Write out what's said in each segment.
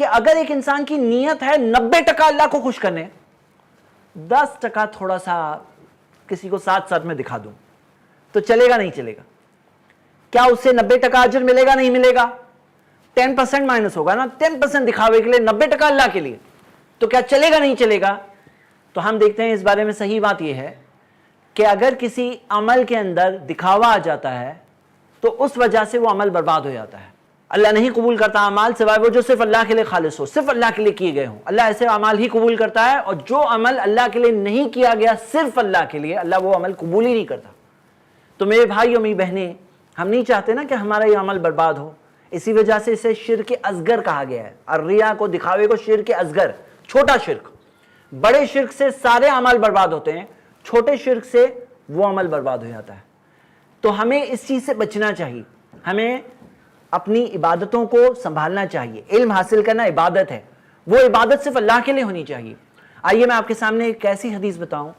کہ اگر ایک انسان کی نیت ہے 90% اللہ کو خوش کرنے، 10% تھوڑا سا کسی کو ساتھ ساتھ میں دکھا دوں تو چلے گا نہیں چلے گا؟ کیا اس سے 90% اجر ملے گا نہیں ملے گا؟ 10% مائنس ہوگا نا، 10% دکھاوے کے لیے، 90% اللہ کے لیے، تو کیا چلے گا نہیں چلے گا؟ تو ہم دیکھتے ہیں اس بارے میں صحیح بات یہ ہے کہ اگر کسی عمل کے اندر دکھاوا آ جاتا ہے تو اس وجہ سے وہ عمل برباد ہو جاتا ہے۔ اللہ نہیں قبول کرتا اعمال سوائے وہ جو صرف اللہ کے لیے خالص ہو، صرف اللہ کے لیے کیے گئے ہوں۔ اللہ ایسے اعمال ہی قبول کرتا ہے، اور جو عمل اللہ کے لیے نہیں کیا گیا صرف اللہ کے لیے، اللہ وہ عمل قبول ہی نہیں کرتا۔ تو میرے بھائی اور میری بہنیں، ہم نہیں چاہتے نا کہ ہمارا یہ عمل برباد ہو، اسی وجہ سے اسے شرک اصغر کہا گیا ہے۔ الریا کو، دکھاوے کو شرک اصغر، چھوٹا شرک۔ بڑے شرک سے سارے عمل برباد ہوتے ہیں، چھوٹے شرک سے وہ عمل برباد ہو جاتا ہے۔ تو ہمیں اس چیز سے بچنا چاہیے، ہمیں اپنی عبادتوں کو سنبھالنا چاہیے۔ علم حاصل کرنا عبادت ہے، وہ عبادت صرف اللہ کے لیے ہونی چاہیے۔ آئیے میں آپ کے سامنے ایک ایسی حدیث بتاؤں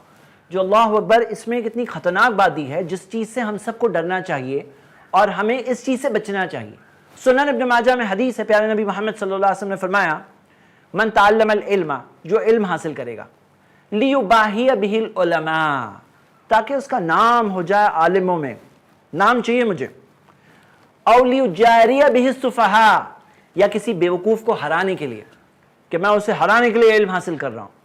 جو اللہ اکبر، اس میں کتنی خطرناک بات دی ہے جس چیز سے ہم سب کو ڈرنا چاہیے اور ہمیں اس چیز سے بچنا چاہیے۔ سنن ابن ماجہ میں حدیث ہے، پیارے نبی محمد صلی اللہ علیہ وسلم نے فرمایا، من تعلم العلم، جو علم حاصل کرے گا، لیباہی بہ العلماء، تاکہ اس کا نام ہو جائے عالموں میں، نام چاہیے مجھے، او لیجاری بہ السفہاء، یا کسی بیوقوف کو ہرانے کے لیے کہ میں اسے ہرانے کے لیے علم حاصل کر رہا ہوں،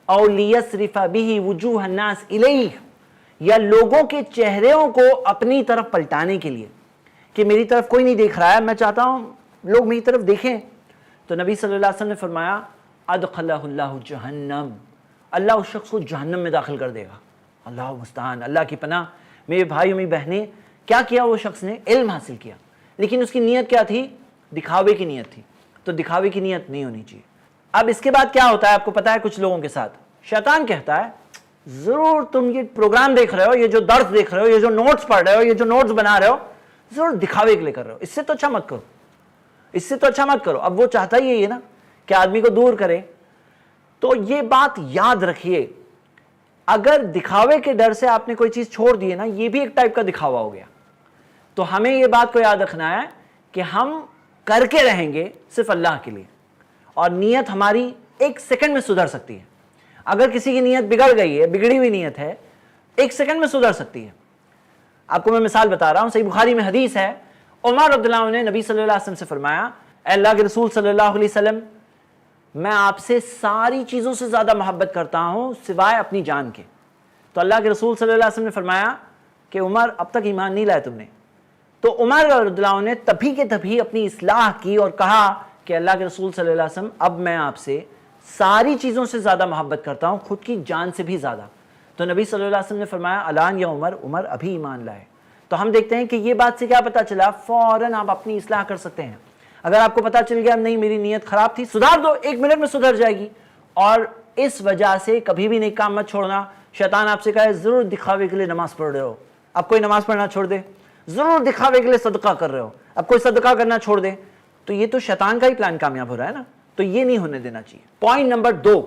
او لیصرف بہ وجوہ الناس الیہ، یا لوگوں کے چہروں کو اپنی طرف پلٹانے کے لیے کہ میری طرف کوئی نہیں دیکھ رہا ہے، میں چاہتا ہوں لوگ میری طرف دیکھیں۔ تو نبی صلی اللہ علیہ وسلم نے فرمایا، ادخلہ اللہ جہنم، اللہ اس شخص کو جہنم میں داخل کر دے گا۔ اللہ مستعان، اللہ کی پناہ۔ میرے بھائی اور میری بہنیں، کیا کیا وہ شخص نے؟ علم حاصل کیا، لیکن اس کی نیت کیا تھی؟ دکھاوے کی نیت تھی۔ تو دکھاوے کی نیت نہیں ہونی چاہیے۔ اب اس کے بعد کیا ہوتا ہے آپ کو پتا ہے؟ کچھ لوگوں کے ساتھ شیطان کہتا ہے، ضرور تم یہ پروگرام دیکھ رہے ہو، یہ جو درس دیکھ رہے ہو، یہ جو نوٹس پڑھ رہے ہو، یہ جو نوٹس بنا رہے ہو، ضرور دکھاوے کے لیے کر رہے ہو، اس سے تو اچھا مت کرو، اس سے تو اچھا مت کرو۔ اب وہ چاہتا ہی یہی ہے نا کہ آدمی کو دور کرے۔ تو یہ بات یاد رکھیے، اگر دکھاوے کے ڈر سے آپ نے کوئی چیز چھوڑ دی ہے نا، یہ بھی ایک ٹائپ کا دکھاوا ہو گیا۔ تو ہمیں یہ بات کو یاد رکھنا ہے کہ ہم کر کے رہیں گے صرف اللہ کے لیے، اور نیت ہماری ایک سیکنڈ میں سدھر سکتی ہے۔ اگر کسی کی نیت بگڑ گئی ہے، بگڑی ہوئی نیت ہے، ایک سیکنڈ میں سدھر سکتی ہے۔ آپ کو میں مثال بتا رہا ہوں، صحیح بخاری میں حدیث ہے، عمر رضی اللہ عنہ نے نبی صلی اللہ علیہ وسلم سے فرمایا، اے اللہ کے رسول صلی اللہ علیہ وسلم، میں آپ سے ساری چیزوں سے زیادہ محبت کرتا ہوں سوائے اپنی جان کے۔ تو اللہ کے رسول صلی اللہ علیہ وسلم نے فرمایا کہ عمر، اب تک ایمان نہیں لائے تم نے۔ تو عمر رضی اللہ عنہ نے تبھی کے تبھی اپنی اصلاح کی اور کہا کہ اللہ کے رسول صلی اللہ علیہ وسلم، اب میں آپ سے ساری چیزوں سے زیادہ محبت کرتا ہوں، خود کی جان سے بھی زیادہ۔ تو نبی صلی اللہ علیہ وسلم نے فرمایا، الان یا عمر، عمر ابھی ایمان لائے۔ تو ہم دیکھتے ہیں کہ یہ بات سے کیا پتا چلا، فوراً آپ اپنی اصلاح کر سکتے ہیں۔ اگر آپ کو پتا چل گیا نہیں میری نیت خراب تھی، سدھار دو، 1 منٹ میں سدھر جائے گی۔ اور اس وجہ سے کبھی بھی نیک کام مت چھوڑنا۔ شیطان آپ سے کہے ضرور دکھاوے کے لیے نماز پڑھ رہے ہو، اب کوئی نماز پڑھنا چھوڑ دے، ضرور دکھاوے کے لیے صدقہ کر رہے ہو، اب کوئی صدقہ کرنا چھوڑ دے، تو یہ تو شیطان کا ہی پلان کامیاب ہو رہا ہے نا۔ تو یہ نہیں ہونے دینا چاہیے۔ پوائنٹ نمبر 2،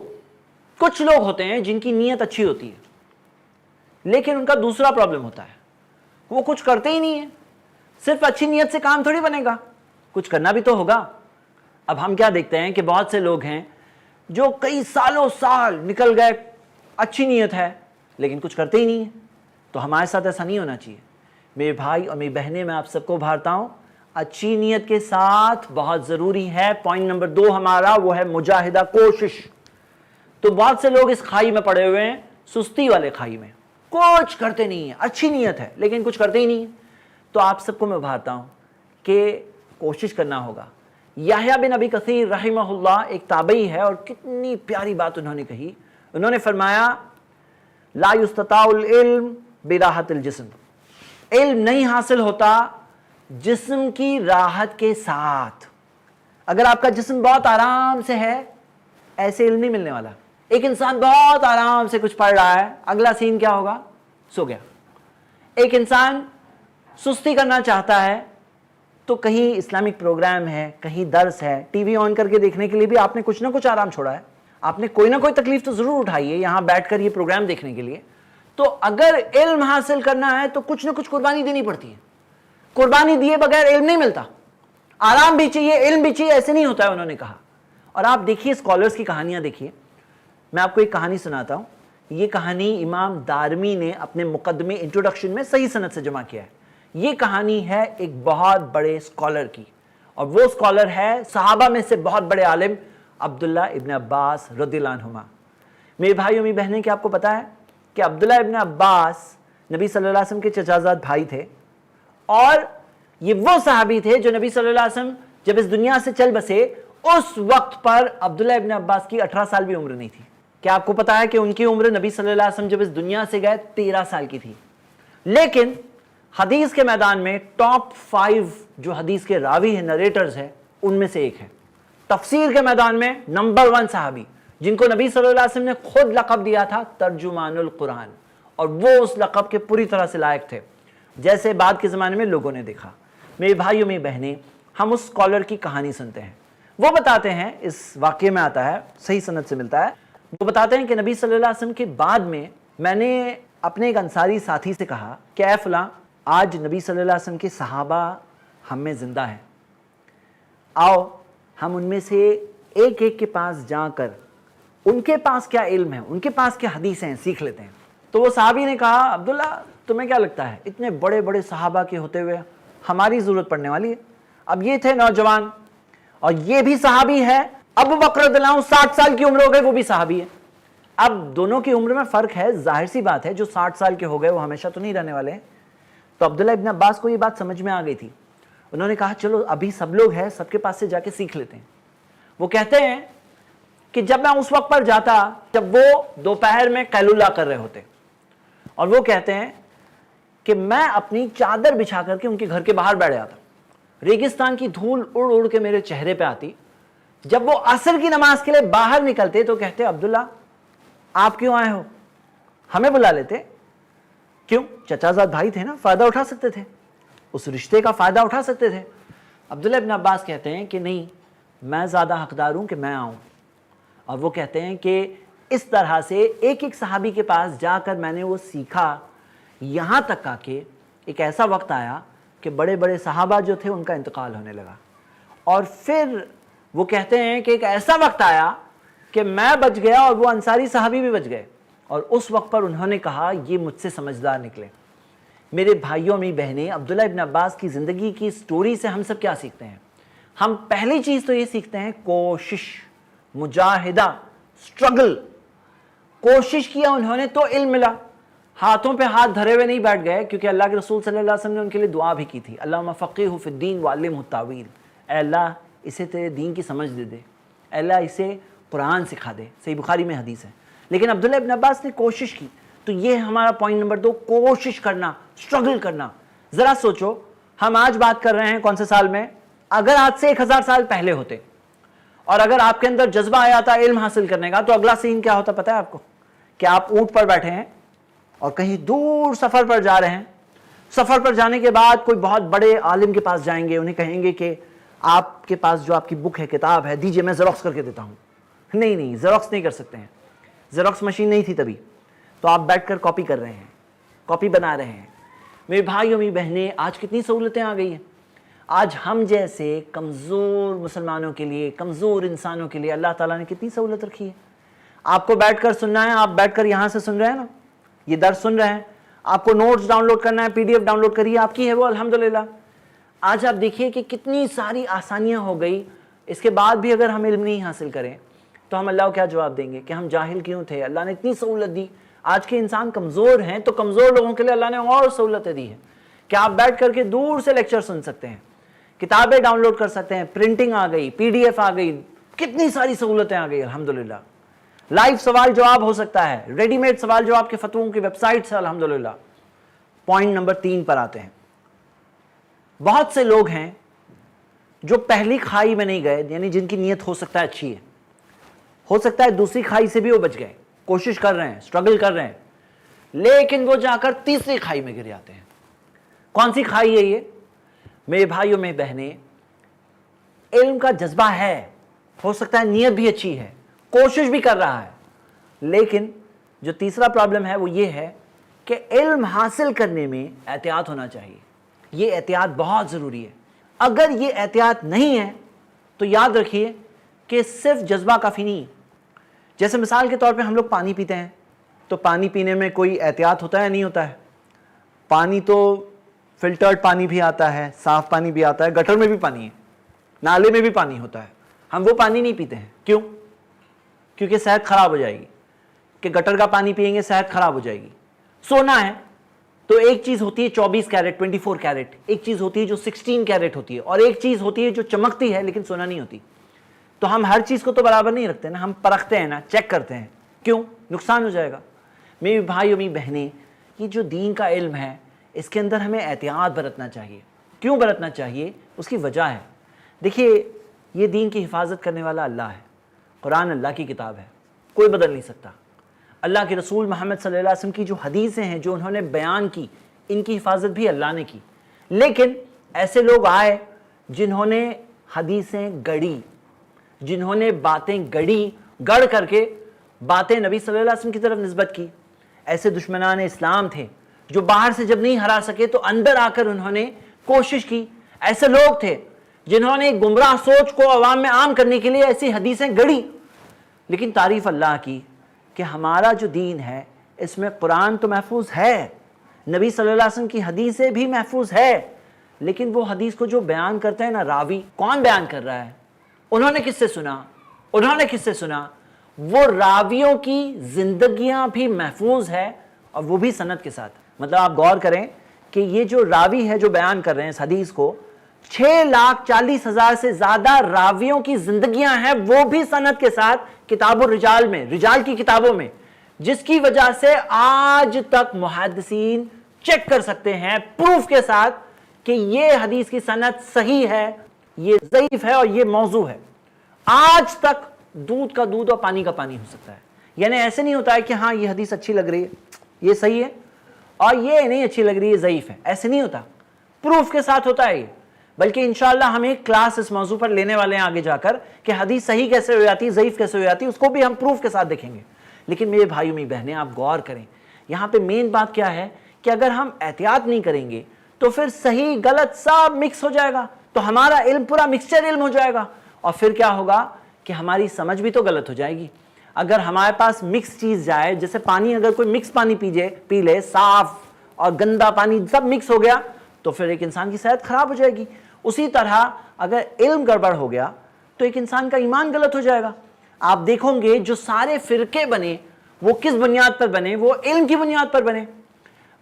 کچھ لوگ ہوتے ہیں جن کی نیت اچھی ہوتی ہے لیکن ان کا دوسرا پرابلم ہوتا ہے، وہ کچھ کرتے ہی نہیں ہیں۔ صرف اچھی نیت سے کام تھوڑی بنے گا، کچھ کرنا بھی تو ہوگا۔ اب ہم کیا دیکھتے ہیں کہ بہت سے لوگ ہیں جو کئی سالوں سال نکل گئے، اچھی نیت ہے لیکن کچھ کرتے ہی نہیں ہیں۔ تو ہمارے ساتھ ایسا نہیں ہونا چاہیے۔ میرے بھائی اور میری بہنیں، میں آپ سب کو ابھارتا ہوں، اچھی نیت کے ساتھ بہت ضروری ہے۔ پوائنٹ نمبر 2 ہمارا وہ ہے مجاہدہ، کوشش۔ تو بہت سے لوگ اس کھائی میں پڑے ہوئے ہیں، سستی والے کھائی میں، کچھ کرتے نہیں ہیں، اچھی نیت ہے لیکن کچھ کرتے ہی نہیں ہیں۔ تو آپ سب کو میں ابھارتا ہوں کہ کوشش کرنا ہوگا۔ یحییٰ بن ابی کثیر رحمہ اللہ ایک تابعی ہے، اور کتنی پیاری بات انہوں نے کہی۔ انہوں نے فرمایا، لا یستطاع العلم براحت الجسم، علم نہیں حاصل ہوتا جسم کی راحت کے ساتھ۔ اگر آپ کا جسم بہت آرام سے ہے، ایسے علم نہیں ملنے والا۔ ایک انسان بہت آرام سے کچھ پڑھ رہا ہے، اگلا سین کیا ہوگا؟ سو گیا۔ ایک انسان سستی کرنا چاہتا ہے تو کہیں اسلامک پروگرام ہے، کہیں درس ہے، ٹی وی آن کر کے دیکھنے کے لیے بھی آپ نے کچھ نہ کچھ آرام چھوڑا ہے، آپ نے کوئی نہ کوئی تکلیف تو ضرور اٹھائی ہے یہاں بیٹھ کر یہ پروگرام دیکھنے کے لیے۔ تو اگر علم حاصل کرنا ہے تو کچھ نہ کچھ قربانی دینی پڑتی ہے۔ قربانی دیے بغیر علم نہیں ملتا۔ آرام بھی چاہیے، علم بھی چاہیے، ایسے نہیں ہوتا ہے۔ انہوں نے کہا اور آپ دیکھیے اسکالرس کی کہانیاں دیکھیے. میں آپ کو ایک کہانی سناتا ہوں. یہ کہانی امام دارمی نے اپنے مقدمے انٹروڈکشن میں صحیح سند سے جمع کیا ہے. یہ کہانی ہے ایک بہت بڑے اسکالر کی, اور وہ اسکالر ہے صحابہ میں سے بہت بڑے عالم عبداللہ ابن عباس رضی اللہ عنہما. میرے بھائیوں میری بہنیں, کیا آپ کو پتا ہے کہ عبداللہ ابن عباس نبی صلی اللہ علیہ وسلم کے چچا زاد بھائی تھے, اور یہ وہ صحابی تھے جو نبی صلی اللہ علیہ وسلم جب اس دنیا سے چل بسے اس وقت پر عبداللہ ابن عباس کی 18 سال بھی عمر نہیں تھی. کیا آپ کو پتا ہے کہ ان کی عمر نبی صلی اللہ علیہ وسلم جب اس دنیا سے گئے 13 سال کی تھی. لیکن حدیث کے میدان میں ٹاپ 5 جو حدیث کے راوی ہیں, نریٹرز ہیں, ان میں سے ایک ہے. تفسیر کے میدان میں نمبر 1 صحابی جن کو نبی صلی اللہ علیہ وسلم نے خود لقب دیا تھا ترجمان القرآن, اور وہ اس لقب کے پوری طرح سے لائق تھے جیسے بعد کے زمانے میں لوگوں نے دیکھا. میرے بھائیوں میری بہنیں, ہم اس اسکالر کی کہانی سنتے ہیں. وہ بتاتے ہیں, اس واقعے میں آتا ہے, صحیح سند سے ملتا ہے, وہ بتاتے ہیں کہ نبی صلی اللہ علیہ وسلم کے بعد میں نے اپنے ایک انصاری ساتھی سے کہا کہ اے فلاں, آج نبی صلی اللہ علیہ وسلم کے صحابہ ہم میں زندہ ہیں, آؤ ہم ان میں سے ایک ایک کے پاس جا کر ان کے پاس کیا علم ہے, ان کے پاس کیا حدیث ہیں, سیکھ لیتے ہیں. تو وہ صحابی نے کہا, عبداللہ تمہیں کیا لگتا ہے اتنے بڑے بڑے صحابہ کے ہوتے ہوئے ہماری ضرورت پڑنے والی ہے؟ اب یہ تھے نوجوان, اور یہ بھی صحابی ہے. ابو بکر رضی اللہ عنہ 60 سال کی عمر ہو گئے, وہ بھی صحابی ہے. اب دونوں کی عمر میں فرق ہے, ظاہر سی بات ہے, جو 60 سال کے ہو گئے وہ ہمیشہ تو نہیں رہنے والے ہیں. تو عبداللہ ابن عباس کو یہ بات سمجھ میں آ گئی تھی. انہوں نے کہا چلو ابھی سب لوگ ہیں, سب کے پاس سے جا کے سیکھ لیتے ہیں. وہ کہتے ہیں کہ جب میں اس وقت پر جاتا جب وہ دوپہر میں قیلولہ کر رہے ہوتے, اور وہ کہتے ہیں کہ میں اپنی چادر بچھا کر کے ان کے گھر کے باہر بیٹھ جاتا. ریگستان کی دھول اڑ اڑ کے میرے چہرے پہ آتی. جب وہ عصر کی نماز کے لیے باہر نکلتے تو کہتے, عبداللہ آپ کیوں آئے ہو؟ ہمیں بلا لیتے. کیوں؟ چچا زاد بھائی تھے نا, فائدہ اٹھا سکتے تھے, اس رشتے کا فائدہ اٹھا سکتے تھے. عبداللہ ابن عباس کہتے ہیں کہ نہیں, میں زیادہ حقدار ہوں کہ میں آؤں. اور وہ کہتے ہیں کہ اس طرح سے ایک ایک صحابی کے پاس جا کر میں نے وہ سیکھا, یہاں تک کہ ایک ایسا وقت آیا کہ بڑے بڑے صحابہ جو تھے ان کا انتقال ہونے لگا. اور پھر وہ کہتے ہیں کہ ایک ایسا وقت آیا کہ میں بچ گیا اور وہ انصاری صحابی بھی بچ گئے, اور اس وقت پر انہوں نے کہا یہ مجھ سے سمجھدار نکلے. میرے بھائیوں میری بہنیں, عبداللہ ابن عباس کی زندگی کی سٹوری سے ہم سب کیا سیکھتے ہیں؟ ہم پہلی چیز تو یہ سیکھتے ہیں کوشش, مجاہدہ, سٹرگل. کوشش کیا انہوں نے تو علم ملا. ہاتھوں پہ ہاتھ دھرے ہوئے نہیں بیٹھ گئے, کیونکہ اللہ کے رسول صلی اللہ علیہ وسلم نے ان کے لیے دعا بھی کی تھی, اللہم فقہہ فی الدین وعلمہ التاویل. اے اللہ اسے تیرے دین کی سمجھ دے دے, اے اللہ اسے قرآن سکھا دے. صحیح بخاری میں حدیث ہے. لیکن عبداللہ ابن عباس نے کوشش کی. تو یہ ہمارا پوائنٹ نمبر 2, کوشش کرنا, سٹرگل کرنا. ذرا سوچو, ہم آج بات کر رہے ہیں کون سے سال میں؟ اگر آج سے 1000 سال پہلے ہوتے, اور اگر آپ کے اندر جذبہ آیا تھا علم حاصل کرنے کا, تو اگلا سین کیا ہوتا پتہ ہے آپ کو؟ کہ آپ اونٹ پر بیٹھے ہیں اور کہیں دور سفر پر جا رہے ہیں. سفر پر جانے کے بعد کوئی بہت بڑے عالم کے پاس جائیں گے, انہیں کہیں گے کہ آپ کے پاس جو آپ کی بک ہے, کتاب ہے, دیجئے میں زیروکس کر کے دیتا ہوں. نہیں, زیروکس نہیں کر سکتے ہیں, زیروکس مشین نہیں تھی تبھی. تو آپ بیٹھ کر کاپی کر رہے ہیں, کاپی بنا رہے ہیں. میرے بھائیوں میری بہنیں, آج کتنی سہولتیں آ گئی ہیں. آج ہم جیسے کمزور مسلمانوں کے لیے, کمزور انسانوں کے لیے اللہ تعالیٰ نے کتنی سہولت رکھی ہے. آپ کو بیٹھ کر سننا ہے, آپ بیٹھ کر یہاں سے سن رہے ہیں نا, یہ درس سن رہے ہیں. آپ کو نوٹس ڈاؤن لوڈ کرنا ہے, PDF ڈاؤن لوڈ کریے, آپ کی ہے وہ, الحمدللہ. آج آپ دیکھیے کہ کتنی ساری آسانیاں ہو گئی. اس کے بعد بھی اگر ہم علم نہیں حاصل کریں تو ہم اللہ کو کیا جواب دیں گے کہ ہم جاہل کیوں تھے؟ اللہ نے اتنی سہولت دی. آج کے انسان کمزور ہیں, تو کمزور لوگوں کے لیے اللہ نے اور سہولتیں دی ہیں کہ آپ بیٹھ کر کے دور سے لیکچر سن سکتے ہیں, کتابیں ڈاؤن لوڈ کر سکتے ہیں, پرنٹنگ آ گئی, PDF آ گئی, کتنی ساری سہولتیں آ گئی الحمدللہ. لائیو سوال جواب ہو سکتا ہے, ریڈی میڈ سوال جواب کے فتووں کی ویب سائٹ سے الحمدللہ. پوائنٹ نمبر 3 پر آتے ہیں. بہت سے لوگ ہیں جو پہلی کھائی میں نہیں گئے, یعنی جن کی نیت ہو سکتا ہے اچھی ہے, ہو سکتا ہے دوسری کھائی سے بھی وہ بچ گئے, کوشش کر رہے ہیں, سٹرگل کر رہے ہیں, لیکن وہ جا کر تیسری کھائی میں گر جاتے ہیں. کون سی کھائی ہے یہ؟ میرے بھائیوں میں بہنیں, علم کا جذبہ ہے, ہو سکتا ہے نیت بھی اچھی ہے, کوشش بھی کر رہا ہے, لیکن جو تیسرا پرابلم ہے وہ یہ ہے کہ علم حاصل کرنے میں احتیاط ہونا چاہیے. یہ احتیاط بہت ضروری ہے. اگر یہ احتیاط نہیں ہے تو یاد رکھیے کہ صرف جذبہ کافی نہیں ہے. جیسے مثال کے طور پہ ہم لوگ پانی پیتے ہیں تو پانی پینے میں کوئی احتیاط ہوتا ہے نہیں ہوتا ہے؟ پانی تو فلٹرڈ پانی بھی آتا ہے, صاف پانی بھی آتا ہے, گٹر میں بھی پانی ہے, نالے میں بھی پانی ہوتا ہے. ہم وہ پانی نہیں پیتے ہیں. کیوں؟ کیونکہ صحت خراب ہو جائے گی, کہ گٹر کا پانی پیئیں گے صحت خراب ہو جائے گی. سونا ہے تو ایک چیز ہوتی ہے 24 کیرٹ 24 کیرٹ, ایک چیز ہوتی ہے جو 16 کیرٹ ہوتی ہے, اور ایک چیز ہوتی ہے جو چمکتی ہے لیکن سونا نہیں ہوتی. تو ہم ہر چیز کو تو برابر نہیں رکھتے نا, ہم پرکھتے ہیں نا, چیک کرتے ہیں. کیوں؟ نقصان ہو جائے گا. میرے بھائی اور میری بہنیں, یہ جو دین کا علم ہے اس کے اندر ہمیں احتیاط برتنا چاہیے. کیوں برتنا چاہیے؟ اس کی وجہ ہے. دیکھیے, یہ دین کی حفاظت کرنے والا اللہ ہے. قرآن اللہ کی کتاب ہے, کوئی بدل نہیں سکتا. اللہ کے رسول محمد صلی اللہ علیہ وسلم کی جو حدیثیں ہیں جو انہوں نے بیان کی, ان کی حفاظت بھی اللہ نے کی. لیکن ایسے لوگ آئے جنہوں نے حدیثیں گڑی, جنہوں نے باتیں گڑی, گڑ کر کے باتیں نبی صلی اللہ علیہ وسلم کی طرف نسبت کی. ایسے دشمنان اسلام تھے جو باہر سے جب نہیں ہرا سکے تو اندر آ کر انہوں نے کوشش کی. ایسے لوگ تھے جنہوں نے گمراہ سوچ کو عوام میں عام کرنے کے لیے ایسی حدیثیں گڑی. لیکن تعریف اللہ کی کہ ہمارا جو دین ہے اس میں قرآن تو محفوظ ہے, نبی صلی اللہ علیہ وسلم کی حدیثیں بھی محفوظ ہے, لیکن وہ حدیث کو جو بیان کرتے ہیں نا راوی, کون بیان کر رہا ہے, انہوں نے کس سے سنا, انہوں نے کس سے سنا, وہ راویوں کی زندگیاں بھی محفوظ ہے اور وہ بھی سند کے ساتھ. مطلب آپ غور کریں کہ یہ جو راوی ہے جو بیان کر رہے ہیں اس حدیث کو, 6,40,000 سے زیادہ راویوں کی زندگیاں ہیں, وہ بھی سند کے ساتھ کتاب الرجال میں, رجال کی کتابوں میں, جس کی وجہ سے آج تک محدثین چیک کر سکتے ہیں پروف کے ساتھ کہ یہ حدیث کی سند صحیح ہے, یہ ضعیف ہے اور یہ موضوع ہے. آج تک دودھ کا دودھ اور پانی کا پانی ہو سکتا ہے. یعنی ایسے نہیں ہوتا ہے کہ ہاں یہ حدیث اچھی لگ رہی ہے, یہ صحیح ہے, اور یہ نہیں اچھی لگ رہی ہے, ضعیف ہے. ایسے نہیں ہوتا, پروف کے ساتھ ہوتا ہے یہ. بلکہ انشاءاللہ ہم ایک کلاس اس موضوع پر لینے والے ہیں آگے جا کر کہ حدیث صحیح کیسے ہو جاتی ہے, ضعیف کیسے ہو جاتی ہے, اس کو بھی ہم پروف کے ساتھ دیکھیں گے. لیکن میرے بھائیوں میری بہنیں, آپ غور کریں, یہاں پہ مین بات کیا ہے کہ اگر ہم احتیاط نہیں کریں گے تو پھر صحیح غلط سب مکس ہو جائے گا, تو ہمارا علم پورا مکسچر علم ہو جائے گا, اور پھر کیا ہوگا کہ ہماری سمجھ بھی تو غلط ہو جائے گی. اگر ہمارے پاس مکس چیز جائے, جیسے پانی, اگر کوئی مکس پانی پی لے, صاف اور گندا پانی سب مکس ہو گیا, تو پھر ایک انسان کی صحت خراب ہو جائے گی. اسی طرح اگر علم گڑبڑ ہو گیا تو ایک انسان کا ایمان غلط ہو جائے گا. آپ دیکھیں گے جو سارے فرقے بنے وہ کس بنیاد پر بنے, وہ علم کی بنیاد پر بنے.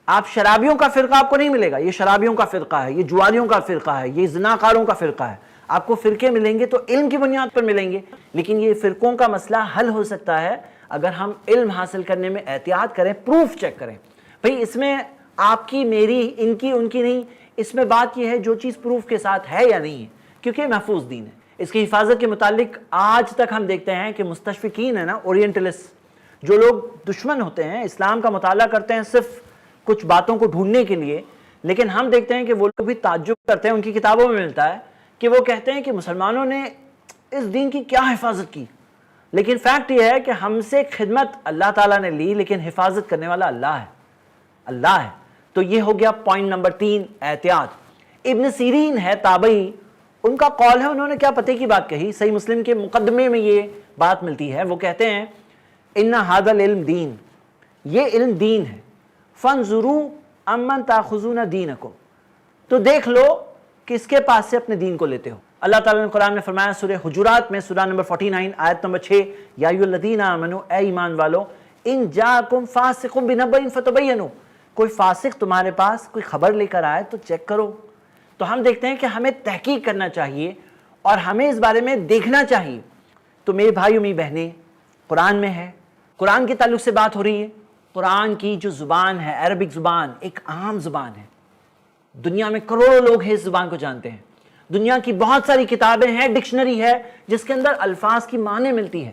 آپ شرابیوں کا فرقہ آپ کو نہیں ملے گا, یہ شرابیوں کا فرقہ ہے, یہ جواریوں کا فرقہ ہے, یہ زناکاروں کا فرقہ ہے. آپ کو فرقے ملیں گے تو علم کی بنیاد پر ملیں گے. لیکن یہ فرقوں کا مسئلہ حل ہو سکتا ہے اگر ہم علم حاصل کرنے میں احتیاط کریں, پروف چیک کریں. بھئی اس میں آپ کی, میری, ان کی نہیں, اس میں بات یہ ہے جو چیز پروف کے ساتھ ہے یا نہیں ہے, کیونکہ محفوظ دین ہے. اس کی حفاظت کے متعلق آج تک ہم دیکھتے ہیں کہ مستشفقین ہیں نا, اورینٹلسٹ, جو لوگ دشمن ہوتے ہیں, اسلام کا مطالعہ کرتے ہیں صرف کچھ باتوں کو ڈھونڈنے کے لیے, لیکن ہم دیکھتے ہیں کہ وہ لوگ بھی تعجب کرتے ہیں, ان کی کتابوں میں ملتا ہے کہ وہ کہتے ہیں کہ مسلمانوں نے اس دین کی کیا حفاظت کی. لیکن فیکٹ یہ ہے کہ ہم سے خدمت اللہ تعالیٰ نے لی, لیکن حفاظت کرنے والا اللہ ہے, اللہ ہے. تو یہ ہو گیا پوائنٹ نمبر 3, احتیاط. ابن سیرین ہے تابعی, ان کا قول ہے, انہوں نے کیا پتے کی بات کہی, صحیح مسلم کے مقدمے میں یہ بات ملتی ہے. وہ کہتے ہیں ان ھذا العلم دین, یہ علم دین ہے. فانظروا امن تاخذون دینکم, تو دیکھ لو کس کے پاس سے اپنے دین کو لیتے ہو. اللہ تعالیٰ نے قرآن میں فرمایا سورہ حجرات میں, سورہ نمبر 49 آیت نمبر 6, یا ایھا الذین آمنوا, اے ایمان والو, ان جاءکم فاسق بنبأ فتبینوا, کوئی فاسق تمہارے پاس کوئی خبر لے کر آئے تو چیک کرو. تو ہم دیکھتے ہیں کہ ہمیں تحقیق کرنا چاہیے اور ہمیں اس بارے میں دیکھنا چاہیے. تو میرے بھائیوں میری بہنیں, قرآن میں ہے, قرآن کے تعلق سے بات ہو رہی ہے. قرآن کی جو زبان ہے, عربک زبان, ایک عام زبان ہے. دنیا میں کروڑوں لوگ ہیں اس زبان کو جانتے ہیں. دنیا کی بہت ساری کتابیں ہیں, ڈکشنری ہے جس کے اندر الفاظ کی معنی ملتی ہے.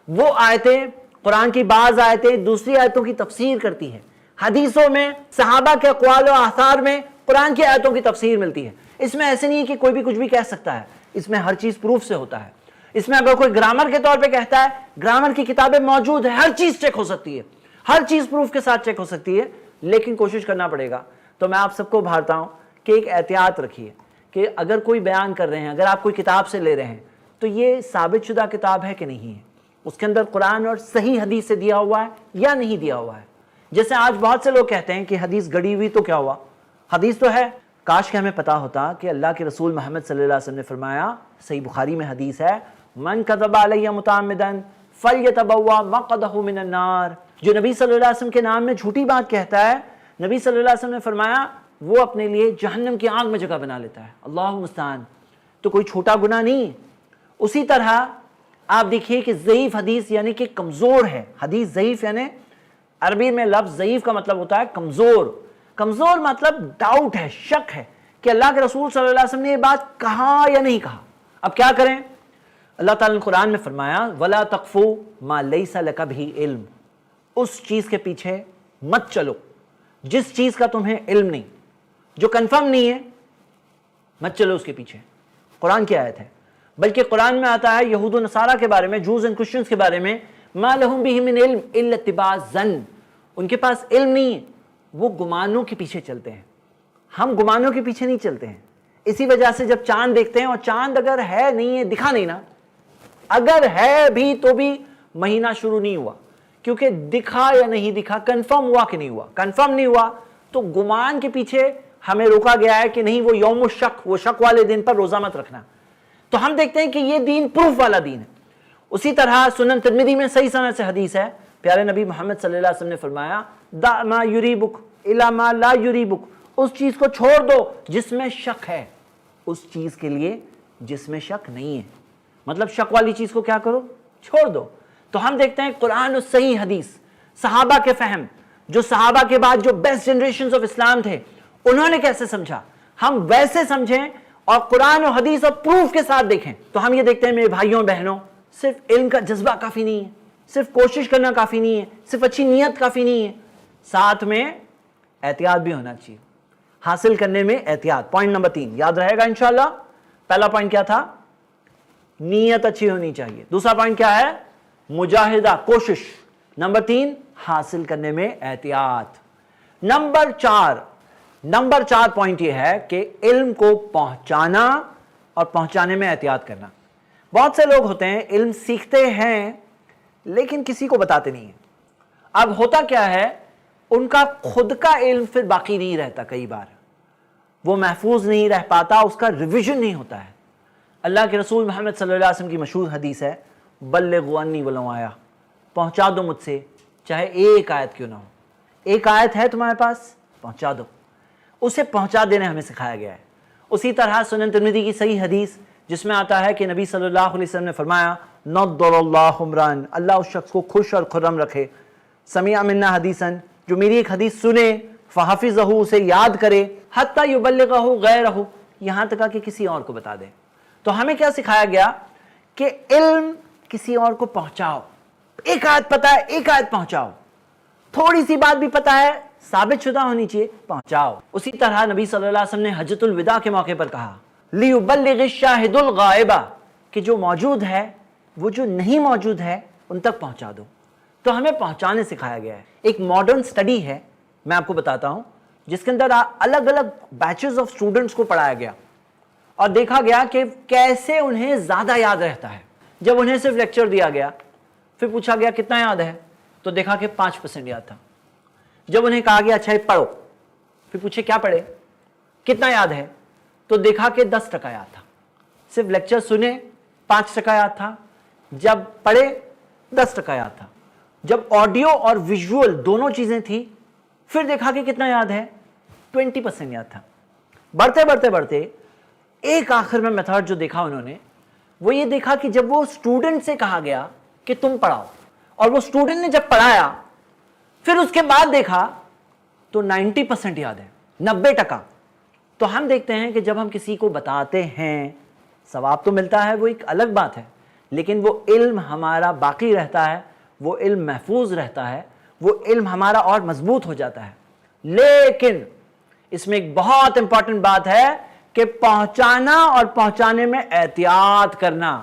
وہ آیتیں, قرآن کی بعض آیتیں دوسری آیتوں کی تفسیر کرتی ہے. حدیثوں میں, صحابہ کے اقوال و آثار میں قرآن کی آیتوں کی تفسیر ملتی ہے. اس میں ایسے نہیں ہے کہ کوئی بھی کچھ بھی کہہ سکتا ہے, اس میں ہر چیز پروف سے ہوتا ہے. اس میں اگر کوئی گرامر کے طور پہ کہتا ہے, گرامر کی کتابیں موجود ہیں, ہر چیز چیک ہو سکتی ہے, ہر چیز پروف کے ساتھ چیک ہو سکتی ہے, لیکن کوشش کرنا پڑے گا. تو میں آپ سب کو بھارتا ہوں کہ ایک احتیاط رکھیے کہ اگر کوئی بیان کر رہے ہیں, اگر آپ کوئی کتاب سے لے رہے ہیں تو یہ ثابت شدہ کتاب ہے کہ نہیں ہے؟ اس کے اندر قرآن اور صحیح حدیث سے دیا ہوا ہے یا نہیں دیا ہوا ہے؟ جیسے آج بہت سے لوگ کہتے ہیں کہ حدیث گڑی ہوئی تو کیا ہوا، حدیث تو ہے۔ کاش کہ ہمیں پتا ہوتا کہ اللہ کے رسول محمد صلی اللہ علیہ وسلم نے فرمایا، صحیح بخاری میں حدیث ہے، من کذب علی متعمدا فلیتبوأ مقعدہ من النار، جو نبی صلی اللہ علیہ وسلم کے نام میں جھوٹی بات کہتا ہے، نبی صلی اللہ علیہ وسلم نے فرمایا وہ اپنے لیے جہنم کی آگ میں جگہ بنا لیتا ہے۔ اللہ المستعان۔ تو کوئی چھوٹا گناہ نہیں ہے۔ اسی طرح آپ دیکھیے کہ ضعیف حدیث یعنی کہ کمزور ہے، حدیث ضعیف یعنی عربی میں لفظ ضعیف کا مطلب ہوتا ہے کمزور، کمزور مطلب ڈاؤٹ ہے، شک ہے کہ اللہ کے رسول صلی اللہ علیہ وسلم نے یہ بات کہا یا نہیں کہا۔ اب کیا کریں؟ اللہ تعالیٰ نے قرآن میں فرمایا وَلَا تَقْفُوا مَا لَيْسَ لَكَ بِهِ علم، اس چیز کے پیچھے مت چلو جس چیز کا تمہیں علم نہیں، جو کنفرم نہیں ہے مت چلو اس کے پیچھے۔ قرآن کی آیت ہے، بلکہ قرآن میں آتا ہے یہود و نصارہ کے بارے میں، جوز اینڈ کرسچنز کے بارے میں، مَا لَهُم بِهِ مِنْ عِلْمٍ إِلَّا اتِّبَاعَ الظَّنِّ، ان کے پاس علم نہیں ہے، وہ گمانوں کے پیچھے چلتے ہیں۔ ہم گمانوں کے پیچھے نہیں چلتے ہیں۔ اسی وجہ سے جب چاند دیکھتے ہیں اور چاند اگر ہے نہیں ہے، دکھا نہیں نا، اگر ہے بھی تو بھی مہینہ شروع نہیں ہوا، کیونکہ دکھا یا نہیں دکھا، کنفرم ہوا کہ نہیں ہوا، کنفرم نہیں ہوا تو گمان کے پیچھے ہمیں روکا گیا ہے کہ نہیں وہ یوم الشک، وہ شک والے دن پر روزہ مت رکھنا۔ تو ہم دیکھتے ہیں کہ یہ دین پروف والا دین ہے۔ اسی طرح سنن ترمذی میں صحیح سند سے حدیث ہے، پیارے نبی محمد صلی اللہ علیہ وسلم نے فرمایا دع ما یریبک الی ما لا یریبک، اس چیز کو چھوڑ دو جس میں شک ہے، اس چیز کے لیے جس میں شک نہیں ہے۔ مطلب شک والی چیز کو کیا کرو؟ چھوڑ دو۔ تو ہم دیکھتے ہیں قرآن اور صحیح حدیث، صحابہ کے فہم، جو صحابہ کے بعد جو بیسٹ جنریشنز آف اسلام تھے انہوں نے کیسے سمجھا، ہم ویسے سمجھیں اور قرآن و حدیث اور پروف کے ساتھ دیکھیں۔ تو ہم یہ دیکھتے ہیں میرے بھائیوں بہنوں، صرف علم کا جذبہ کافی نہیں ہے، صرف کوشش کرنا کافی نہیں ہے، صرف اچھی نیت کافی نہیں ہے، ساتھ میں احتیاط بھی ہونا چاہیے، حاصل کرنے میں احتیاط۔ پوائنٹ نمبر 3 یاد رہے گا انشاءاللہ۔ پہلا پوائنٹ کیا تھا؟ نیت اچھی ہونی چاہیے۔ دوسرا پوائنٹ کیا ہے؟ مجاہدہ، کوشش۔ نمبر 3 حاصل کرنے میں احتیاط۔ نمبر 4 پوائنٹ یہ ہے کہ علم کو پہنچانا اور پہنچانے میں احتیاط کرنا۔ بہت سے لوگ ہوتے ہیں علم سیکھتے ہیں لیکن کسی کو بتاتے نہیں ہیں۔ اب ہوتا کیا ہے، ان کا خود کا علم پھر باقی نہیں رہتا، کئی بار وہ محفوظ نہیں رہ پاتا، اس کا ریویژن نہیں ہوتا ہے۔ اللہ کے رسول محمد صلی اللہ علیہ وسلم کی مشہور حدیث ہے بلغوا عنی ولو آیہ، پہنچا دو مجھ سے چاہے ایک آیت کیوں نہ ہو۔ ایک آیت ہے تمہارے پاس، پہنچا دو۔ اسے پہنچا دینا ہمیں سکھایا گیا ہے۔ اسی طرح سنن ترمذی کی صحیح حدیث جس میں آتا ہے کہ نبی صلی اللہ علیہ وسلم نے فرمایا نضر اللہ عمران، اللہ اس شخص کو خوش اور خرم رکھے، سمع منا حدیثا، جو میری ایک حدیث سنے، فحفظہ، اسے یاد کرے، حتی یبلغہ غیرہ، یہاں تک کہ کسی اور کو بتا دے۔ تو ہمیں کیا سکھایا گیا کہ علم کسی اور کو پہنچاؤ۔ ایک آیت پتا ہے، ایک آیت پہنچاؤ، تھوڑی سی بات بھی پتا ہے، ثابت شدہ ہونی چاہیے، پہنچاؤ۔ اسی طرح نبی صلی اللہ علیہ وسلم نے حجۃ الوداع کے موقع پر کہا لِيُبَلِّغِ الشَّاهِدُ الْغَائِبَ، کہ جو موجود ہے وہ جو نہیں موجود ہے ان تک پہنچا دو۔ تو ہمیں پہنچانے سکھایا گیا ہے۔ ایک ماڈرن سٹڈی ہے، میں آپ کو بتاتا ہوں، جس کے اندر الگ الگ بیچز آف اسٹوڈنٹس کو پڑھایا گیا اور دیکھا گیا کہ کیسے انہیں زیادہ یاد رہتا ہے۔ جب انہیں صرف لیکچر دیا گیا، پھر پوچھا گیا کتنا یاد ہے، تو دیکھا کہ 5% یاد تھا۔ جب انہیں کہا گیا اچھا پڑھو، پھر پوچھے کیا پڑھے، کتنا یاد ہے، تو دیکھا کہ 10% یاد تھا۔ صرف لیکچر سنے 5% یاد تھا، جب پڑھے 10% یاد تھا۔ جب آڈیو اور ویژول دونوں چیزیں تھی، پھر دیکھا کہ کتنا یاد ہے، 20% یاد تھا۔ بڑھتے ایک آخر میں میتھڈ جو دیکھا انہوں نے، وہ یہ دیکھا کہ جب وہ اسٹوڈنٹ سے کہا گیا کہ تم پڑھاؤ، اور وہ اسٹوڈنٹ نے جب پڑھایا، پھر اس کے بعد دیکھا تو 90% یاد ہے، 90%۔ تو ہم دیکھتے ہیں کہ جب ہم کسی کو بتاتے ہیں ثواب تو ملتا ہے، وہ ایک الگ بات ہے، لیکن وہ علم ہمارا باقی رہتا ہے، وہ علم محفوظ رہتا ہے، وہ علم ہمارا اور مضبوط ہو جاتا ہے۔ لیکن اس میں ایک بہت امپورٹنٹ بات ہے کہ پہنچانا اور پہنچانے میں احتیاط کرنا۔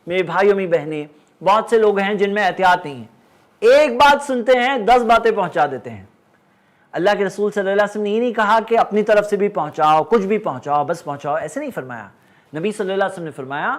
میرے بھائیوں میری بہنیں، بہت سے لوگ ہیں جن میں احتیاط نہیں ہے، ایک بات سنتے ہیں 10 باتیں پہنچا دیتے ہیں۔ اللہ کے رسول صلی اللہ علیہ وسلم نے یہ نہیں کہا کہ اپنی طرف سے بھی پہنچاؤ، کچھ بھی پہنچاؤ، بس پہنچاؤ، ایسے نہیں فرمایا۔ نبی صلی اللہ علیہ وسلم نے فرمایا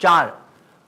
4,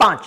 5।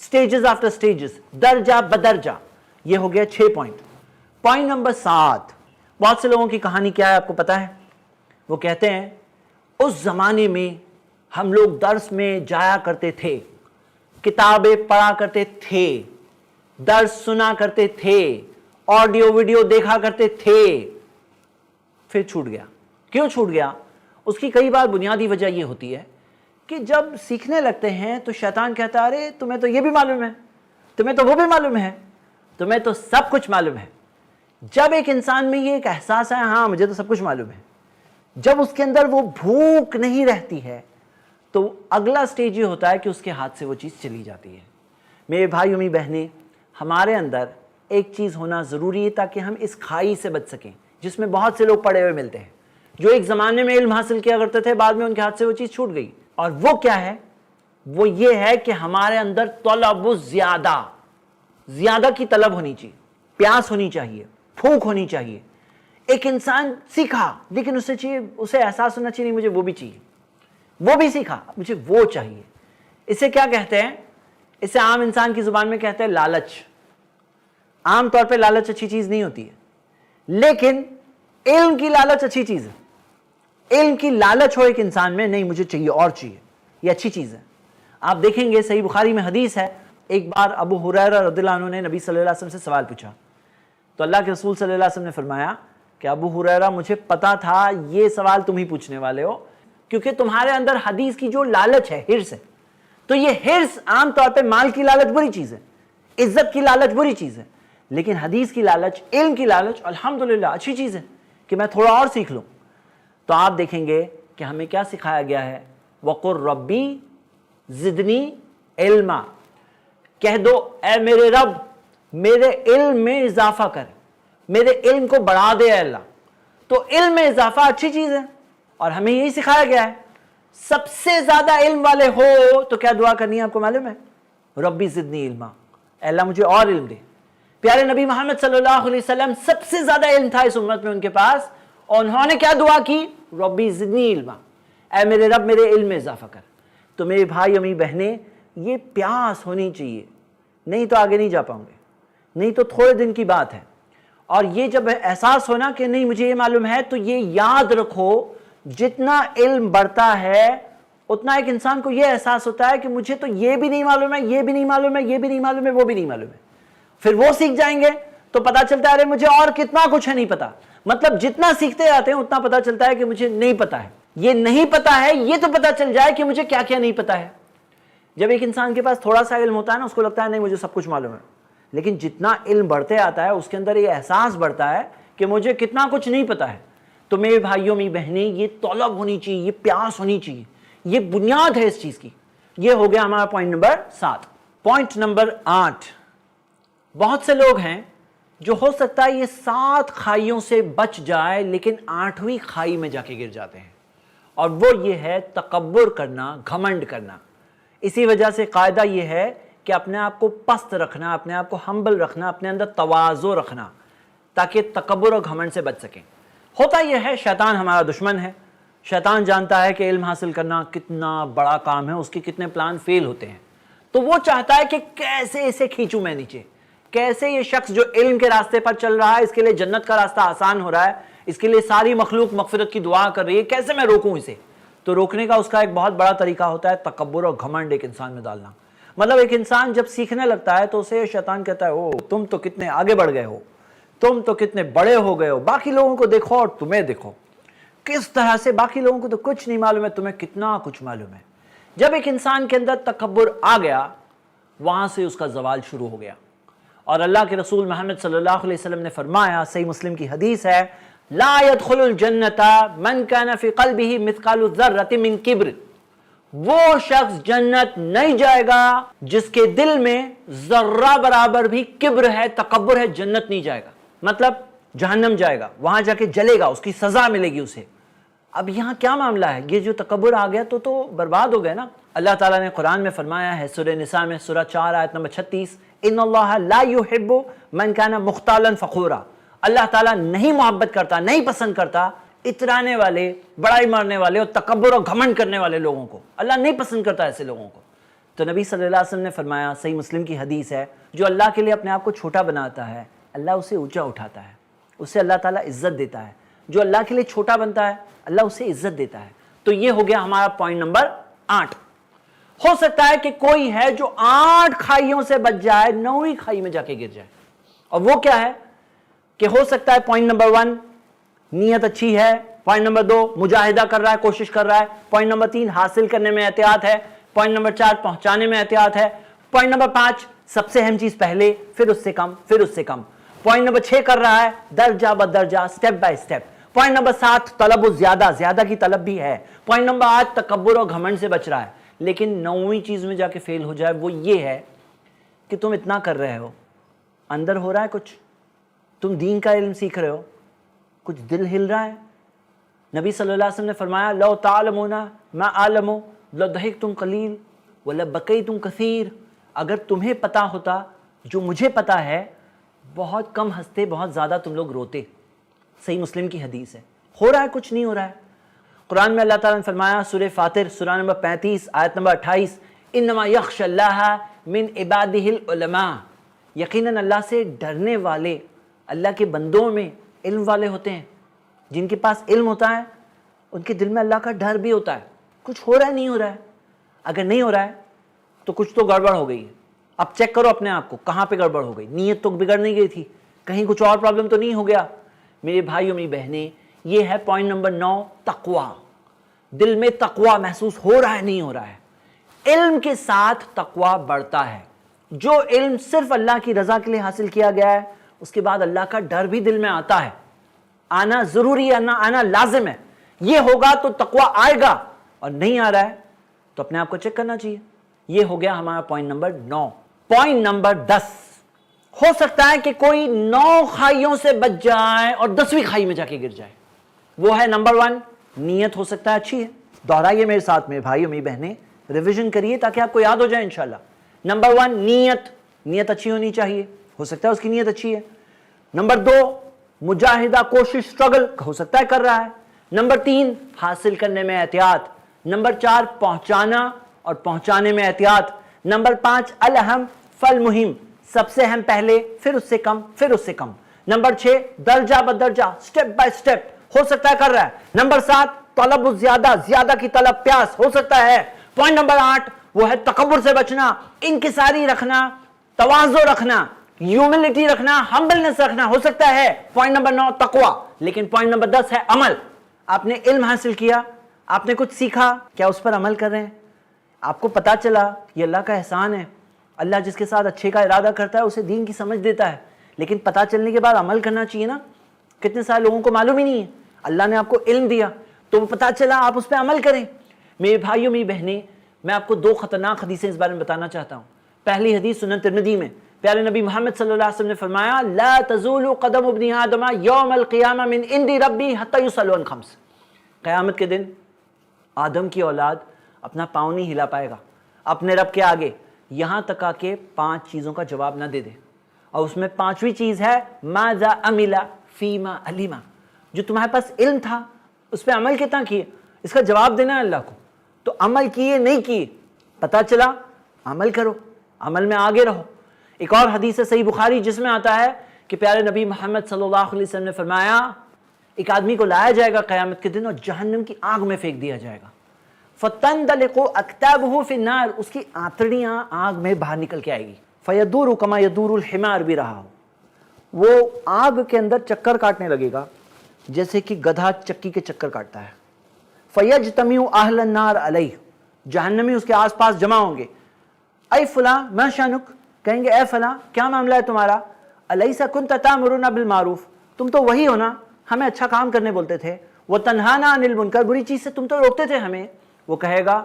اسٹیجز آفٹر اسٹیجز، درجہ بدرجہ. یہ ہو گیا 6 پوائنٹ. Point number 7. بہت سے لوگوں کی کہانی کیا ہے آپ کو پتا ہے؟ وہ کہتے ہیں اس زمانے میں ہم لوگ درس میں جایا کرتے تھے، کتابیں پڑھا کرتے تھے، درس سنا کرتے تھے، آڈیو ویڈیو دیکھا کرتے تھے، پھر چھوٹ گیا. کیوں چھوٹ گیا؟ اس کی کئی بار بنیادی وجہ یہ ہوتی ہے کہ جب سیکھنے لگتے ہیں تو شیطان کہتا ہے ارے تمہیں تو یہ بھی معلوم ہے، تمہیں تو وہ بھی معلوم ہے، تمہیں تو سب کچھ معلوم ہے. جب ایک انسان میں یہ ایک احساس ہے ہاں مجھے تو سب کچھ معلوم ہے، جب اس کے اندر وہ بھوک نہیں رہتی ہے تو اگلا سٹیج یہ ہوتا ہے کہ اس کے ہاتھ سے وہ چیز چلی جاتی ہے. میرے بھائی امی بہنیں، ہمارے اندر ایک چیز ہونا ضروری ہے تاکہ ہم اس کھائی سے بچ سکیں جس میں بہت سے لوگ پڑے ہوئے ملتے ہیں، جو ایک زمانے میں علم حاصل کیا کرتے تھے، بعد میں ان کے ہاتھ سے وہ چیز چھوٹ گئی. اور وہ کیا ہے؟ وہ یہ ہے کہ ہمارے اندر طلب زیادہ کی طلب ہونی چاہیے، پیاس ہونی چاہیے، بھوک ہونی چاہیے. ایک انسان سیکھا لیکن اسے احساس ہونا چاہیے نہیں مجھے وہ بھی چاہیے، وہ بھی سیکھا مجھے وہ چاہیے. اسے کیا کہتے ہیں؟ اسے عام انسان کی زبان میں کہتے ہیں لالچ. عام طور پہ لالچ اچھی چیز نہیں ہوتی ہے، لیکن علم کی لالچ اچھی چیز ہے. علم کی لالچ ہو ایک انسان میں، نہیں مجھے چاہیے اور چاہیے، یہ اچھی چیز ہے. آپ دیکھیں گے صحیح بخاری میں حدیث ہے، ایک بار ابو ہریرہ رضی اللہ عنہ نے نبی صلی اللہ علیہ وسلم سے سوال پوچھا تو اللہ کے رسول صلی اللہ علیہ وسلم نے فرمایا کہ ابو ہریرہ مجھے پتا تھا یہ سوال تم ہی پوچھنے والے ہو، کیونکہ تمہارے اندر حدیث کی جو لالچ ہے، حرص ہے. تو یہ حرص عام طور پہ مال کی لالچ بری چیز ہے، عزت کی لالچ بری چیز ہے، لیکن حدیث کی لالچ، علم کی لالچ الحمدللہ اچھی چیز ہے کہ میں تھوڑا اور سیکھ لوں. تو آپ دیکھیں گے کہ ہمیں کیا سکھایا گیا ہے؟ وَقُلْ رَبِّ زِدْنِی عِلْمًا، کہہ دو اے میرے رب میرے علم میں اضافہ کر، میرے علم کو بڑھا دے اے اللہ. تو علم میں اضافہ اچھی چیز ہے اور ہمیں یہی سکھایا گیا ہے. سب سے زیادہ علم والے ہو تو کیا دعا کرنی ہے آپ کو معلوم ہے؟ ربی زدنی علما، اے اللہ مجھے اور علم دے. پیارے نبی محمد صلی اللہ علیہ وسلم سب سے زیادہ علم تھا اس امت میں ان کے پاس، اور انہوں نے کیا دعا کی؟ ربی زدنی علما، اے میرے رب میرے علم میں اضافہ کر. تو میرے بھائی امی بہنیں، یہ پیاس ہونی چاہیے، نہیں تو آگے نہیں جا پاؤں گے، نہیں تو تھوڑے دن کی بات ہے. اور یہ جب احساس ہونا کہ نہیں مجھے یہ معلوم ہے، تو یہ یاد رکھو جتنا علم بڑھتا ہے اتنا ایک انسان کو یہ احساس ہوتا ہے کہ مجھے تو یہ بھی نہیں معلوم ہے، یہ بھی نہیں معلوم ہے، یہ بھی نہیں معلوم ہے، وہ بھی نہیں معلوم ہے. پھر وہ سیکھ جائیں گے تو پتا چلتا ہے ارے مجھے اور کتنا کچھ ہے نہیں پتا. مطلب جتنا سیکھتے جاتے ہیں اتنا پتا چلتا ہے کہ مجھے نہیں پتا ہے. یہ نہیں پتا ہے یہ تو پتا چل جائے کہ مجھے کیا کیا نہیں پتا ہے. جب ایک انسان کے پاس تھوڑا سا علم ہوتا ہے نا، اس کو لگتا ہے نہیں مجھے سب کچھ معلوم ہے، لیکن جتنا علم بڑھتے آتا ہے اس کے اندر یہ احساس بڑھتا ہے کہ مجھے کتنا کچھ نہیں پتا ہے. تو میرے بھائیوں می بہنیں، یہ طلب ہونی چاہیے، یہ پیاس ہونی چاہیے، یہ بنیاد ہے اس چیز کی. یہ ہو گیا ہمارا پوائنٹ نمبر 7. Point number 8. بہت سے لوگ ہیں جو ہو سکتا ہے یہ 7 کھائیوں سے بچ جائے لیکن 8ویں کھائی میں جا کے گر جاتے ہیں، اور وہ یہ ہے تکبر کرنا، گھمنڈ کرنا. اسی وجہ سے قاعدہ یہ ہے کہ اپنے آپ کو پست رکھنا، اپنے آپ کو ہمبل رکھنا، اپنے اندر تواضع رکھنا، تاکہ تکبر اور گھمنڈ سے بچ سکیں. ہوتا یہ ہے شیطان ہمارا دشمن ہے. شیطان جانتا ہے کہ علم حاصل کرنا کتنا بڑا کام ہے، اس کے کتنے پلان فیل ہوتے ہیں. تو وہ چاہتا ہے کہ کیسے اسے کھینچوں میں نیچے، کیسے یہ شخص جو علم کے راستے پر چل رہا ہے، اس کے لیے جنت کا راستہ آسان ہو رہا ہے، اس کے لیے ساری مخلوق مغفرت کی دعا کر رہی ہے، کیسے میں روکوں اسے. تو روکنے کا اس کا ایک بہت بڑا طریقہ ہوتا ہے تکبر اور گھمنڈ ایک انسان میں ڈالنا. مطلب ایک انسان جب سیکھنے لگتا ہے تو اسے شیطان کہتا ہے او تم تو کتنے آگے بڑھ گئے ہو، تم تو کتنے بڑے ہو گئے ہو، باقی لوگوں کو دیکھو اور تمہیں دیکھو کس طرح سے، باقی لوگوں کو تو کچھ نہیں معلوم ہے، تمہیں کتنا کچھ معلوم ہے. جب ایک انسان کے اندر تکبر آ گیا، وہاں سے اس کا زوال شروع ہو گیا. اور اللہ کے رسول محمد صلی اللہ علیہ وسلم نے فرمایا، صحیح مسلم کی حدیث ہے، لا يدخل الجنت من كان في قلبه مثقال ذرة من کبر. وہ شخص جنت نہیں جائے گا جس کے دل میں ذرہ برابر بھی کبر ہے، تکبر ہے، جنت نہیں جائے گا. مطلب جہنم جائے گا، وہاں جا کے جلے گا، اس کی سزا ملے گی اسے. اب یہاں کیا معاملہ ہے؟ یہ جو تکبر آ گیا تو برباد ہو گئے نا. اللہ تعالیٰ نے قرآن میں فرمایا ہے سورہ نساء میں سورہ 4 آیت نمبر 36، ان اللہ لا يحب من كان مختالا فخورا. اللہ تعالیٰ نہیں محبت کرتا، نہیں پسند کرتا اترانے والے، بڑائی مارنے والے اور تکبر اور گھمنڈ کرنے والے لوگوں کو. اللہ نہیں پسند کرتا ایسے لوگوں کو. تو نبی صلی اللہ علیہ وسلم نے فرمایا، صحیح مسلم کی حدیث ہے، جو اللہ کے لیے اپنے آپ کو چھوٹا بناتا ہے اللہ اسے اونچا اٹھاتا ہے، اسے اللہ تعالیٰ عزت دیتا ہے۔ جو اللہ کے لیے چھوٹا بنتا ہے اللہ اسے عزت دیتا ہے۔ تو یہ ہو گیا ہمارا پوائنٹ نمبر 8۔ ہو سکتا ہے کہ کوئی ہے جو 8 کھائیوں سے بچ جائے، 9ویں کھائی میں جا کے گر جائے، اور وہ کیا ہے کہ ہو سکتا ہے پوائنٹ نمبر 1 نیت اچھی ہے، پوائنٹ نمبر 2 مجاہدہ کر رہا ہے، کوشش کر رہا ہے، پوائنٹ نمبر 3 حاصل کرنے میں احتیاط ہے، پوائنٹ نمبر 4 پہنچانے میں احتیاط ہے، پوائنٹ نمبر 5 سب سے اہم چیز پہلے، پھر اس سے کم، پھر اس سے کم، پوائنٹ نمبر 6 کر رہا ہے درجہ بدرجہ، step by step, point number 7 طلب و زیادہ کی طلب بھی ہے، پوائنٹ نمبر 8 تکبر اور گھمنڈ سے بچ رہا ہے، لیکن 9ویں چیز میں جا کے فیل ہو جائے، وہ یہ ہے کہ تم اتنا کر رہے ہو، اندر ہو رہا ہے کچھ، تم دین کا علم سیکھ رہے ہو، کچھ دل ہل رہا ہے۔ نبی صلی اللہ علیہ وسلم نے فرمایا لو تعلمون ما اعلم لضحکتم قلیل ولبکیتم کثیر، اگر تمہیں پتا ہوتا جو مجھے پتا ہے بہت کم ہنستے، بہت زیادہ تم لوگ روتے۔ صحیح مسلم کی حدیث ہے۔ ہو رہا ہے کچھ نہیں ہو رہا ہے۔ قرآن میں اللہ تعالیٰ نے فرمایا سورہ فاطر سورہ نمبر 35 آیت نمبر 28 انما یخشی اللہ من عبادہ العلماء، یقیناً اللہ سے ڈرنے والے اللہ کے بندوں میں علم والے ہوتے ہیں۔ جن کے پاس علم ہوتا ہے ان کے دل میں اللہ کا ڈر بھی ہوتا ہے۔ کچھ ہو رہا ہے نہیں ہو رہا ہے؟ اگر نہیں ہو رہا ہے تو کچھ تو گڑبڑ ہو گئی ہے۔ اب چیک کرو اپنے آپ کو کہاں پہ گڑبڑ ہو گئی۔ نیت تو بگڑ نہیں گئی تھی، کہیں کچھ اور پرابلم تو نہیں ہو گیا؟ میرے بھائیوں میری بہنیں، یہ ہے پوائنٹ نمبر 9 تقوی۔ دل میں تقوی محسوس ہو رہا ہے نہیں ہو رہا ہے؟ علم کے ساتھ تقوی بڑھتا ہے۔ جو علم صرف اللہ کی رضا کے لیے حاصل کیا گیا ہے اس کے بعد اللہ کا ڈر بھی دل میں آتا ہے، آنا ضروری ہے، آنا لازم ہے۔ یہ ہوگا تو تقوی آئے گا، اور نہیں آ رہا ہے تو اپنے آپ کو چیک کرنا چاہیے۔ یہ ہو گیا ہمارا پوائنٹ نمبر 9۔ پوائنٹ نمبر 10، ہو سکتا ہے کہ کوئی 9 کھائیوں سے بچ جائے اور 10ویں کھائی میں جا کے گر جائے۔ وہ ہے نمبر 1 نیت ہو سکتا ہے اچھی ہے، دہرائیے میرے ساتھ میں بھائیوں میری بہنیں، ریویژن کریے تاکہ آپ کو یاد ہو جائے انشاءاللہ۔ نمبر 1 نیت اچھی ہونی چاہیے، ہو سکتا ہے اس کی نیت اچھی ہے۔ نمبر 2 مجاہدہ، کوشش، سٹرگل، ہو سکتا ہے کر رہا ہے۔ نمبر 3 حاصل کرنے میں احتیاط۔ نمبر 4 پہنچانا اور پہنچانے میں احتیاط۔ نمبر 5 الاہم فالمہم، سب سے اہم پہلے، پھر اس سے کم، پھر اس سے کم۔ نمبر 6 درجہ بدرجہ، سٹیپ بائی سٹیپ، ہو سکتا ہے کر رہا ہے۔ نمبر 7 طلب زیادہ کی طلب، پیاس، ہو سکتا ہے۔ پوائنٹ نمبر 8 وہ ہے تکبر سے بچنا، انکساری رکھنا، تواضع رکھنا، ہیوملٹی رکھنا، ہمبلنس رکھنا، ہو سکتا ہے۔ پوائنٹ نمبر 9 تقوی۔ لیکن پوائنٹ نمبر 10 ہے عمل۔ آپ نے علم حاصل کیا، آپ نے کچھ سیکھا، کیا اس پر عمل کر رہے ہیں؟ آپ کو پتا چلا یہ اللہ کا احسان ہے، اللہ جس کے ساتھ اچھے کا ارادہ کرتا ہے اسے دین کی سمجھ دیتا ہے، لیکن پتا چلنے کے بعد عمل کرنا چاہیے نا۔ کتنے سارے لوگوں کو معلوم ہی نہیں ہے، اللہ نے آپ کو علم دیا تو پتا چلا، آپ اس پہ عمل کریں۔ میرے بھائیوں میری بہنیں، میں آپ کو 2 خطرناک حدیثیں اس بارے میں بتانا چاہتا ہوں۔ پہلی حدیث سنن ترمذی میں پیارے نبی محمد صلی اللہ علیہ وسلم نے فرمایا لا تزول قدم ابن آدم یوم القیامہ من عند ربی حتی یسأل عن 5۔ قیامت کے دن آدم کی اولاد اپنا پاؤں نہیں ہلا پائے گا اپنے رب کے آگے یہاں تک آ کے 5 چیزوں کا جواب نہ دے دے، اور اس میں 5ویں چیز ہے ماذا عمل فیما علم، جو تمہارے پاس علم تھا اس پہ عمل کتنا کیے، اس کا جواب دینا ہے اللہ کو۔ تو عمل کیے نہیں کیے، پتا چلا عمل کرو، عمل میں آگے رہو۔ ایک اور حدیث ہے صحیح بخاری جس میں آتا ہے کہ پیارے نبی محمد صلی اللہ علیہ وسلم نے فرمایا ایک آدمی کو لایا جائے گا قیامت کے دن اور جہنم کی آگ میں پھینک دیا جائے گا، فَتَنْدَلِقُ أَكْتَابُهُ فِي النَّارِ، اس کی آنتڑیاں آگ میں باہر نکل کے آئے گی، فَيَدُورُ كَمَا يَدُورُ الْحِمَارُ بھی رہا ہو، وہ آگ کے اندر چکر کاٹنے لگے گا جیسے کہ گدھا چکی کے چکر کاٹتا ہے۔ فَيَجْتَمِعُ أَهْلَ النَّارِ عَلَيْهِ، جہنمی اس کے آس پاس جمع ہوں گے، اے فلاں ما شانک، کہیں گے اے فلاں کیا معاملہ ہے تمہارا، الیس کنت تأمرنا بالمعروف، تم تو وہی ہو نا ہمیں اچھا کام کرنے بولتے تھے، وتنہانا عن المنکر، بری چیز سے تم تو روکتے تھے ہمیں۔ وہ کہے گا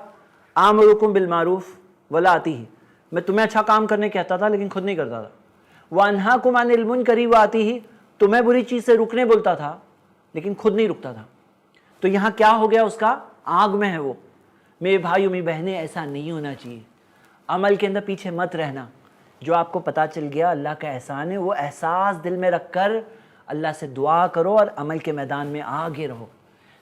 آمرکم بالمعروف ولا آتیہ، میں تمہیں اچھا کام کرنے کہتا تھا لیکن خود نہیں کرتا تھا، وانہاکم عن المنکر وآتیہ، تمہیں بری چیز سے رکنے بولتا تھا لیکن خود نہیں رکتا تھا۔ تو یہاں کیا ہو گیا، اس کا آگ میں ہے وہ۔ میرے بھائیوں میری بہنیں ایسا نہیں ہونا چاہیے، عمل کے اندر پیچھے مت رہنا۔ جو آپ کو پتا چل گیا اللہ کا احسان ہے، وہ احساس دل میں رکھ کر اللہ سے دعا کرو اور عمل کے میدان میں آگے رہو۔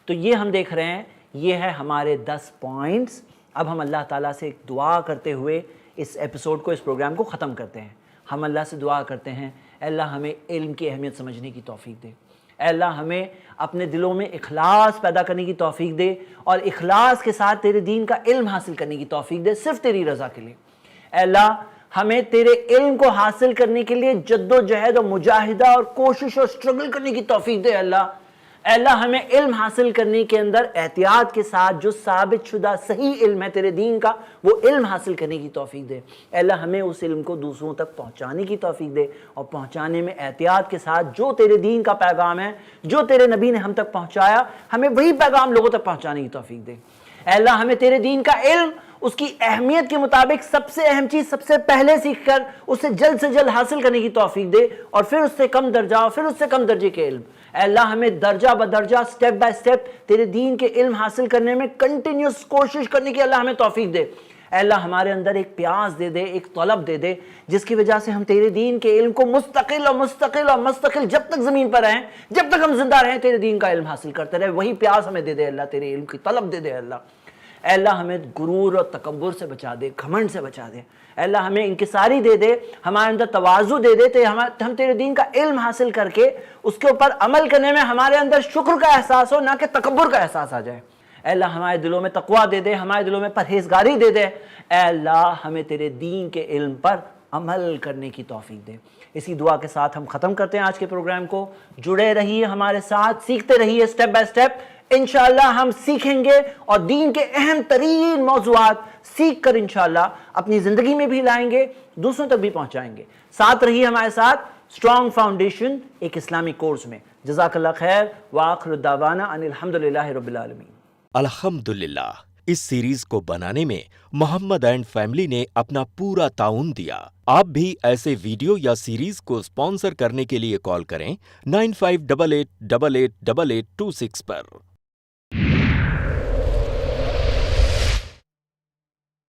تو یہ ہم دیکھ رہے ہیں، یہ ہے ہمارے 10 پوائنٹس اب ہم اللہ تعالیٰ سے ایک دعا کرتے ہوئے اس ایپیسوڈ کو، اس پروگرام کو ختم کرتے ہیں۔ ہم اللہ سے دعا کرتے ہیں، اے اللہ ہمیں علم کی اہمیت سمجھنے کی توفیق دے، اے اللہ ہمیں اپنے دلوں میں اخلاص پیدا کرنے کی توفیق دے، اور اخلاص کے ساتھ تیرے دین کا علم حاصل کرنے کی توفیق دے، صرف تیری رضا کے لیے۔ اے اللہ ہمیں تیرے علم کو حاصل کرنے کے لیے جد و جہد اور مجاہدہ اور کوشش اور سٹرگل کرنے کی توفیق دے۔ اے اللہ ہمیں علم حاصل کرنے کے اندر احتیاط کے ساتھ جو ثابت شدہ صحیح علم ہے تیرے دین کا، وہ علم حاصل کرنے کی توفیق دے۔ اے اللہ ہمیں اس علم کو دوسروں تک پہنچانے کی توفیق دے، اور پہنچانے میں احتیاط کے ساتھ جو تیرے دین کا پیغام ہے، جو تیرے نبی نے ہم تک پہنچایا، ہمیں وہی پیغام لوگوں تک پہنچانے کی توفیق دے۔ اے اللہ ہمیں تیرے دین کا علم اس کی اہمیت کے مطابق سب سے اہم چیز سب سے پہلے سیکھ کر اسے جلد سے جلد حاصل کرنے کی توفیق دے، اور پھر اس سے کم درجہ اور پھر اس سے کم درجے کے علم۔ اے اللہ ہمیں درجہ بدرجہ سٹیپ بائی سٹیپ تیرے دین کے علم حاصل کرنے میں کنٹینیوس کوشش کرنے کی اللہ ہمیں توفیق دے۔ اے اللہ ہمارے اندر ایک پیاس دے دے، ایک طلب دے دے، جس کی وجہ سے ہم تیرے دین کے علم کو مستقل اور مستقل اور مستقل جب تک زمین پر رہیں، جب تک ہم زندہ رہیں، تیرے دین کا علم حاصل کرتے رہے۔ وہی پیاس ہمیں دے دے اللہ، تیرے علم کی طلب دے دے اللہ۔ اے اللہ ہمیں غرور اور تکبر سے بچا دے، گھمنڈ سے بچا دے۔ اے اللہ ہمیں انکساری دے دے، ہمارے اندر تواضع دے دے، ہم تیرے دین کا علم حاصل کر کے اس کے اوپر عمل کرنے میں ہمارے اندر شکر کا احساس ہو، نہ کہ تکبر کا احساس آ جائے۔ اے اللہ ہمارے دلوں میں تقویٰ دے دے، ہمارے دلوں میں پرہیزگاری دے دے۔ اے اللہ ہمیں تیرے دین کے علم پر عمل کرنے کی توفیق دے۔ اسی دعا کے ساتھ ہم ختم کرتے ہیں آج کے پروگرام کو۔ جڑے رہیے ہمارے ساتھ، سیکھتے رہیے سٹیپ بائی سٹیپ۔ انشاءاللہ ہم سیکھیں گے اور دین کے اہم ترین موضوعات سیکھ کر انشاءاللہ اپنی زندگی میں بھی لائیں گے، دوسروں تک بھی پہنچائیں گے۔ ساتھ رہیے ہمارے ساتھ اسٹرانگ فاؤنڈیشن ایک اسلامی کورس میں۔ جزاک اللہ خیر، وآخر دعوانا ان الحمدللہ رب العالمین۔ الحمدللہ، اس سیریز کو بنانے میں محمد اینڈ فیملی نے اپنا پورا تعاون دیا۔ آپ بھی ایسے ویڈیو یا سیریز کو اسپانسر کرنے کے لیے کال کریں 9588888826 پر۔